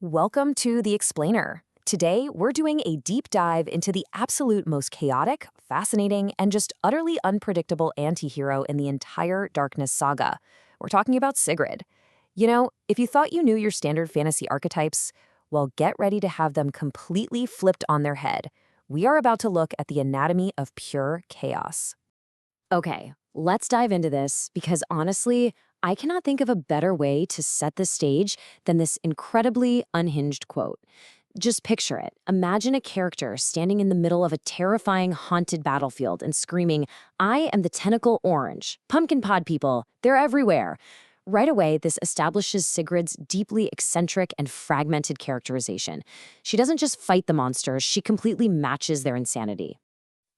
Welcome to The Explainer. Today, we're doing a deep dive into the absolute most chaotic, fascinating, and just utterly unpredictable anti-hero in the entire Darkness saga. We're talking about Sigrid. You know, if you thought you knew your standard fantasy archetypes, well, get ready to have them completely flipped on their head. We are about to look at the anatomy of pure chaos. Okay, let's dive into this because honestly, I cannot think of a better way to set the stage than this incredibly unhinged quote. Just picture it. Imagine a character standing in the middle of a terrifying haunted battlefield and screaming, "I am the tentacle orange. Pumpkin pod people, they're everywhere." Right away, this establishes Sigrid's deeply eccentric and fragmented characterization. She doesn't just fight the monsters, she completely matches their insanity.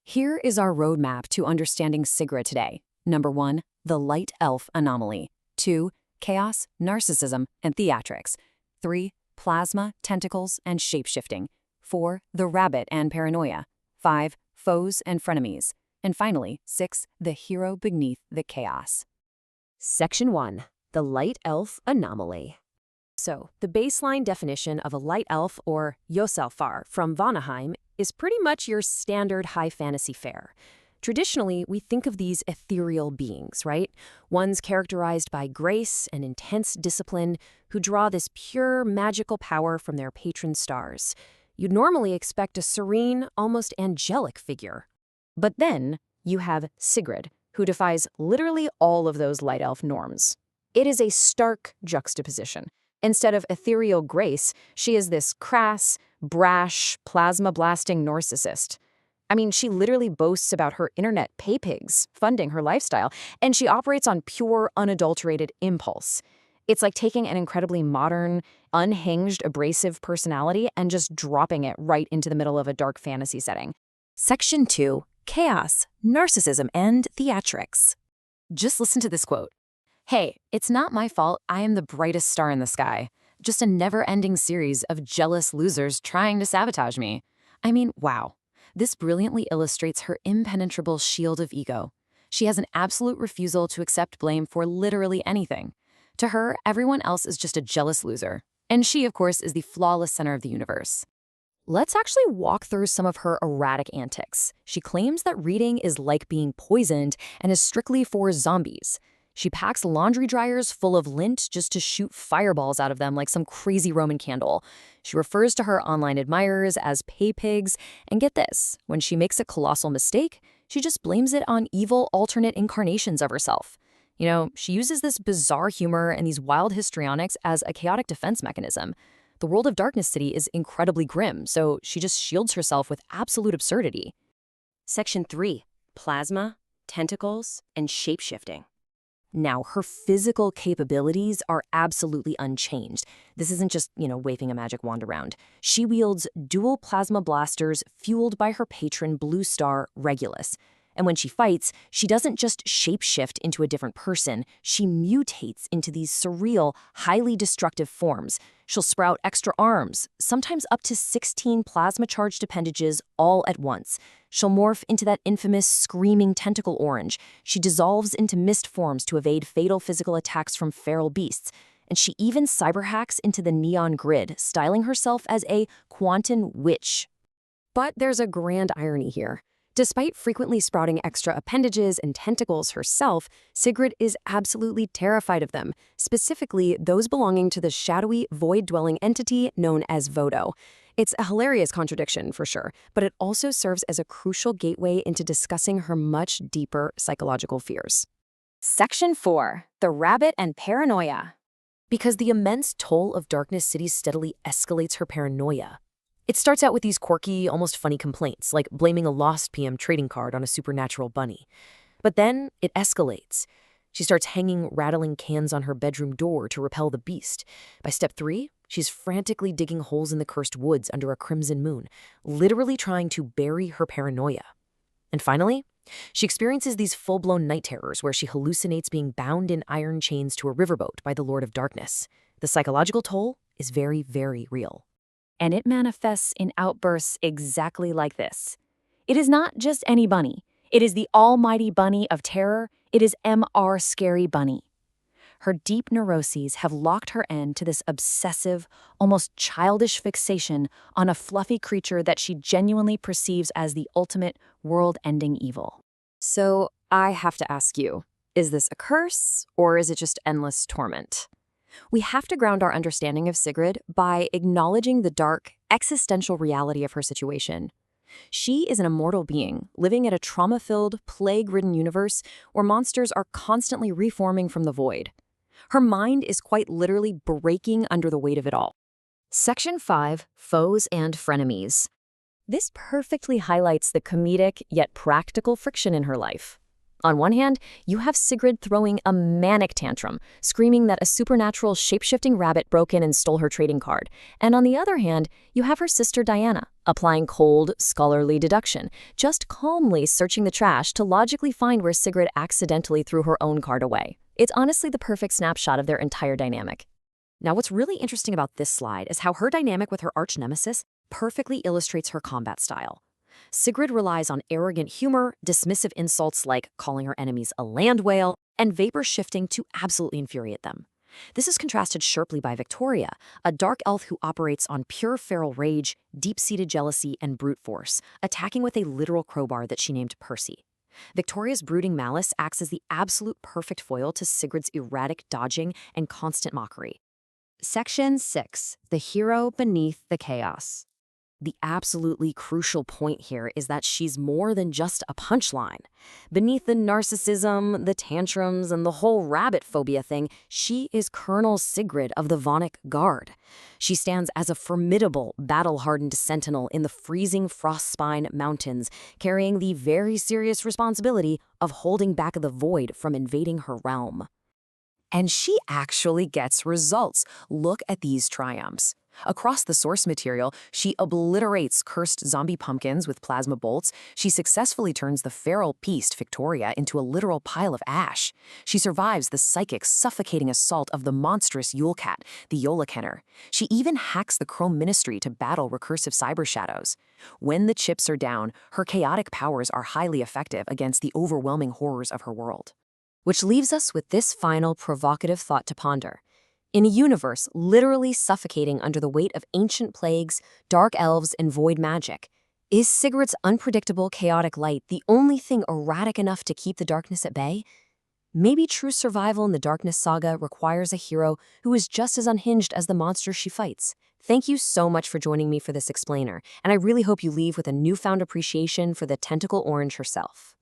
Here is our roadmap to understanding Sigrid today. Number 1, the light elf anomaly. 2, chaos, narcissism, and theatrics. 3, plasma, tentacles, and shapeshifting. 4, the rabbit and paranoia. 5, foes and frenemies. And finally, 6, the hero beneath the chaos. Section 1, the light elf anomaly. So, the baseline definition of a light elf, or Yoselfar from Vanaheim, is pretty much your standard high fantasy fare. Traditionally, we think of these ethereal beings, right? Ones characterized by grace and intense discipline who draw this pure magical power from their patron stars. You'd normally expect a serene, almost angelic figure. But then you have Sigrid, who defies literally all of those light elf norms. It is a stark juxtaposition. Instead of ethereal grace, she is this crass, brash, plasma-blasting narcissist. I mean, she literally boasts about her internet pay pigs funding her lifestyle, and she operates on pure, unadulterated impulse. It's like taking an incredibly modern, unhinged, abrasive personality and just dropping it right into the middle of a dark fantasy setting. Section 2, chaos, narcissism, and theatrics. Just listen to this quote. "Hey, it's not my fault I am the brightest star in the sky. Just a never-ending series of jealous losers trying to sabotage me." I mean, wow. This brilliantly illustrates her impenetrable shield of ego. She has an absolute refusal to accept blame for literally anything. To her, everyone else is just a jealous loser. And she, of course, is the flawless center of the universe. Let's actually walk through some of her erratic antics. She claims that reading is like being poisoned and is strictly for zombies. She packs laundry dryers full of lint just to shoot fireballs out of them like some crazy Roman candle. She refers to her online admirers as pay pigs, and get this, when she makes a colossal mistake, she just blames it on evil alternate incarnations of herself. You know, she uses this bizarre humor and these wild histrionics as a chaotic defense mechanism. The world of Darkness City is incredibly grim, so she just shields herself with absolute absurdity. Section 3, plasma, tentacles, and shapeshifting. Now, her physical capabilities are absolutely unchanged. This isn't just, waving a magic wand around. She wields dual plasma blasters fueled by her patron blue star, Regulus. And when she fights, she doesn't just shapeshift into a different person. She mutates into these surreal, highly destructive forms. She'll sprout extra arms, sometimes up to 16 plasma-charged appendages all at once. She'll morph into that infamous screaming tentacle orange. She dissolves into mist forms to evade fatal physical attacks from feral beasts. And she even cyberhacks into the neon grid, styling herself as a quantum witch. But there's a grand irony here. Despite frequently sprouting extra appendages and tentacles herself, Sigrid is absolutely terrified of them, specifically those belonging to the shadowy, void-dwelling entity known as Vodo. It's a hilarious contradiction, for sure, but it also serves as a crucial gateway into discussing her much deeper psychological fears. Section 4, the rabbit and paranoia. Because the immense toll of Darkness City steadily escalates her paranoia. It starts out with these quirky, almost funny complaints, like blaming a lost PM trading card on a supernatural bunny. But then it escalates. She starts hanging rattling cans on her bedroom door to repel the beast. By step 3, she's frantically digging holes in the cursed woods under a crimson moon, literally trying to bury her paranoia. And finally, she experiences these full-blown night terrors where she hallucinates being bound in iron chains to a riverboat by the Lord of Darkness. The psychological toll is very, very real. And it manifests in outbursts exactly like this. It is not just any bunny. It is the almighty bunny of terror. It is M.R. Scary Bunny. Her deep neuroses have locked her into this obsessive, almost childish fixation on a fluffy creature that she genuinely perceives as the ultimate world-ending evil. So I have to ask you, is this a curse or is it just endless torment? We have to ground our understanding of Sigrid by acknowledging the dark, existential reality of her situation. She is an immortal being, living in a trauma-filled, plague-ridden universe where monsters are constantly reforming from the void. Her mind is quite literally breaking under the weight of it all. Section 5, Foes and Frenemies. This perfectly highlights the comedic yet practical friction in her life. On one hand, you have Sigrid throwing a manic tantrum, screaming that a supernatural shape-shifting rabbit broke in and stole her trading card. And on the other hand, you have her sister Diana, applying cold, scholarly deduction, just calmly searching the trash to logically find where Sigrid accidentally threw her own card away. It's honestly the perfect snapshot of their entire dynamic. Now, what's really interesting about this slide is how her dynamic with her arch-nemesis perfectly illustrates her combat style. Sigrid relies on arrogant humor, dismissive insults like calling her enemies a land whale, and vapor shifting to absolutely infuriate them. This is contrasted sharply by Victoria, a dark elf who operates on pure feral rage, deep-seated jealousy, and brute force, attacking with a literal crowbar that she named Percy. Victoria's brooding malice acts as the absolute perfect foil to Sigrid's erratic dodging and constant mockery. Section 6. The Hero Beneath the Chaos. The absolutely crucial point here is that she's more than just a punchline. Beneath the narcissism, the tantrums, and the whole rabbit phobia thing, she is Colonel Sigrid of the Vonic Guard. She stands as a formidable, battle-hardened sentinel in the freezing Frostspine Mountains, carrying the very serious responsibility of holding back the void from invading her realm. And she actually gets results. Look at these triumphs. Across the source material, she obliterates cursed zombie pumpkins with plasma bolts. She successfully turns the feral beast, Victoria, into a literal pile of ash. She survives the psychic, suffocating assault of the monstrous Yule Cat, the Yolakenner. She even hacks the Chrome Ministry to battle recursive cyber shadows. When the chips are down, her chaotic powers are highly effective against the overwhelming horrors of her world. Which leaves us with this final provocative thought to ponder. In a universe literally suffocating under the weight of ancient plagues, dark elves, and void magic, is Sigrid's unpredictable, chaotic light the only thing erratic enough to keep the darkness at bay? Maybe true survival in the Darkness Saga requires a hero who is just as unhinged as the monsters she fights. Thank you so much for joining me for this explainer, and I really hope you leave with a newfound appreciation for the tentacle orange herself.